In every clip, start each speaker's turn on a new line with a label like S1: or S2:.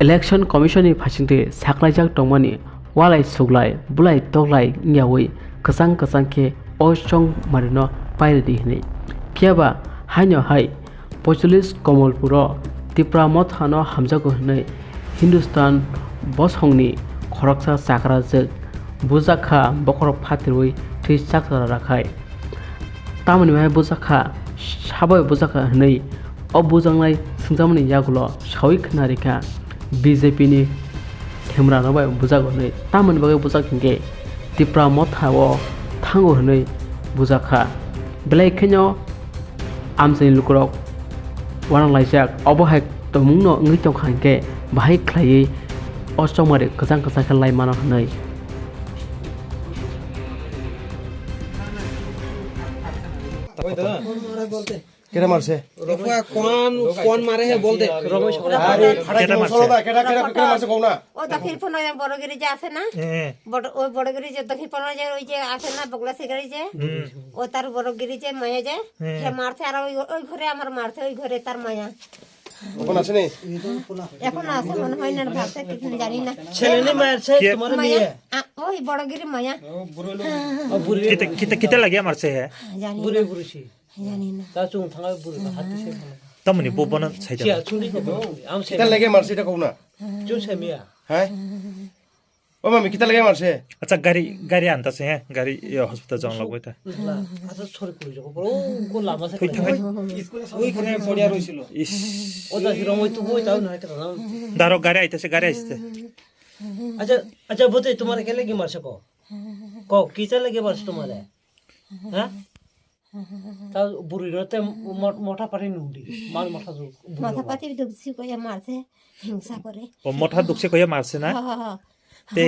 S1: Election Commission ni phasingte Chakrajwk tongmani walai suglai bulai toglai ngiawi kasang ke Bosong marino pairidi hne kiaba haino hai Pochulis Kamalpuro Tipra Motha no hamjago hne Hindustan Bosong ni khoroksa Chakrajwk Bujak bokorok phatirwi thui chakra rakhai tamani mai Bujak sabai Bujak hne obujanglai sungjamani yagulo sawi khnarika BJP ni themra no bai Bujak hne tamani bagai Bujak hingke Tipra Motha o thango hne Bujak belai khenyo amsini lukrok warang laijak obohai tomungno ngui tongkhangke bahai khlai osomare kajang khalai mano hne
S2: केटा मारছে
S3: কোন মারে হে বলতে রমেশ
S2: আরে কেটা মারছে কোনা
S4: ও দক্ষিণ পনয়া বড়গিরি যে আছে না বড় ওই বড়গিরি যে দক্ষিণ পনয়া যে ওই যে আছে না বগলা সিগারি যে ও তার বড়গিরি যে মায়া যে সে মারছে আর ওই ঘরে আমার মারছে ওই ঘরে তার মায়া
S2: ওখানে আছে নি
S4: এখন আছে মনে হয় না ভাবতে কিছু জানি না
S3: ছেলে নে মারছে তোমার মেয়ে
S4: ওই বড়গিরি মায়া
S5: kita lagi marse he
S4: জানি
S3: বুড়ি বুড়িছি
S4: জানি না
S3: তা চুং থাঙ্গা বুড়ি হাতে সে
S5: tamni bobana saida
S3: চিয়া চুনি কে আম সে
S2: কেটা লাগে মারছে এটা কোনা
S3: চুন সে মিয়া
S2: হ্যাঁ ও মামি কেটা লাগে মারছে
S5: acha gari antase he gari hospital jang lagoi ta
S3: আচ্ছা ছড়ি পড়ি যাব ও গো লামা সে
S2: ওইখানে পড়িয়া রইছিল
S3: ও দা রমই তো বই তাও না কেটা
S5: daro gari aitase gari aiste
S3: আচ্ছা আচ্ছা বতে তোমার কে লাগি মারছে কো কি চা লাগে মারছে তোমারে হ্যাঁ তা বুড়ি রতে মোটা পারি নুডি মার মোটা
S4: মাথা পাতি দুগছি কইয়া মারছে হিংসা করে
S5: o motha dukse koya marse na
S4: হ্যাঁ
S5: te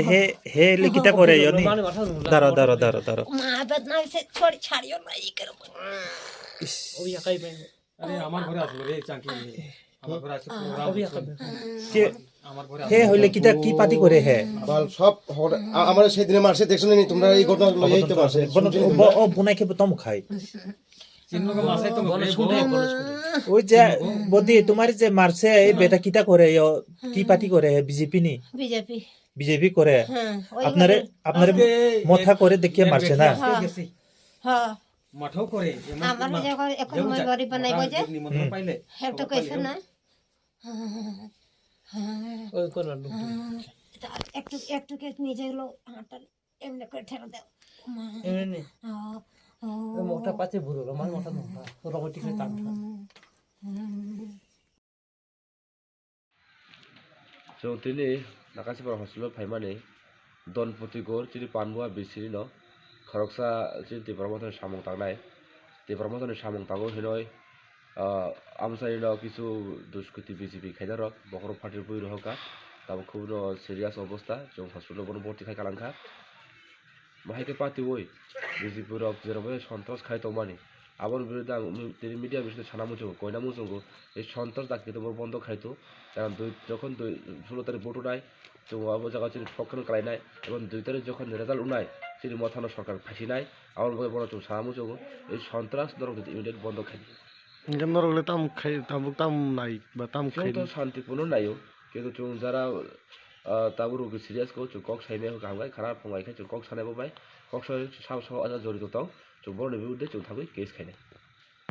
S5: he likita kore yoni
S3: মানে মাথা নুডি
S5: daro
S4: মা বদনাম সে ছড়ি ছাড়িও না ই করব
S3: ও ইয়া কাই পাই
S6: আরে আমার ঘরে আসলো রে চাকি আমার ঘরে আছে
S3: ও ইয়া কাই
S5: ke he hoile kita ki pati kore he
S2: বাল সব আমার সেদিনে মারছে দেখছ নি তোমরা এই ঘটনা লইতে মারছে
S5: o bunai ke tom khai
S6: চিন্নকে মাসাই তো
S3: বলে শুনে
S5: ওই যে বদি তোমার যে মারছে এই বেটা কিটা করে কি পার্টি করে বিজেপি নি
S4: বিজেপি
S5: বিজেপি করে
S4: হ্যাঁ
S5: আপনারে মথা করে দেখিয়ে মারছে না
S4: হ্যাঁ
S6: মাঠাও করে
S4: আমার যখন এখন মই গরিব বানাইব যে
S6: নিমন্ত্রণ পাইলে
S4: একটা কইছে না
S3: ওই কোন
S4: একটু একটু কে নিজে গেল হাঁটা এমনি করে ঠেলা দাও
S3: এমনি মোটা পাতে বুড়ো রমান মোটা মোটা রমটি করে টান
S7: Tini nakasi para hospital paimane don putigor chiri panbua bisiri no khoroksa chiri Tipra Motha samung tangnai Tipra Motha samung tango hinoi amsai no kisu dushkuti BJP khaidarok bokorok party bui rohoka tabo khubno serious obostha jong hospital bono borti khai kalangkha mahike party oi BJP rok jerobe সন্ত্রাস khai tongmani abor biruddhe tini media bishe sana mucho koina mucho ei সন্ত্রাস dakte to বন্ধ খাইতো কারণ যখন 16 তারিখ vote উঠায় তো আবু জায়গা চিনি ফকন কালাইনাই এবং 2 তারিখ যখন রেজাল্ট উনায় চিনি মথানো সরকার ফাঁসি নাই আমার বলে বড় তো সামু যোগ এই সন্ত্রাস নরক ইমিডিয়েট বন্ধ খাই
S2: ইনকাম নরকলে তাম নাই বা তাম খাই
S7: তো শান্তিপূর্ণ নাইও কিন্তু চুং যারা তাবুর সিরিয়াস কো চুং কক সাইনে গামগাই খারাপ ফংগাই খাই চুং cock সানাইবো by cock Sai sub sub আজা জড়িত তাও চুং বড় বিরুদ্ধে চুং থাকই কেস খাইনে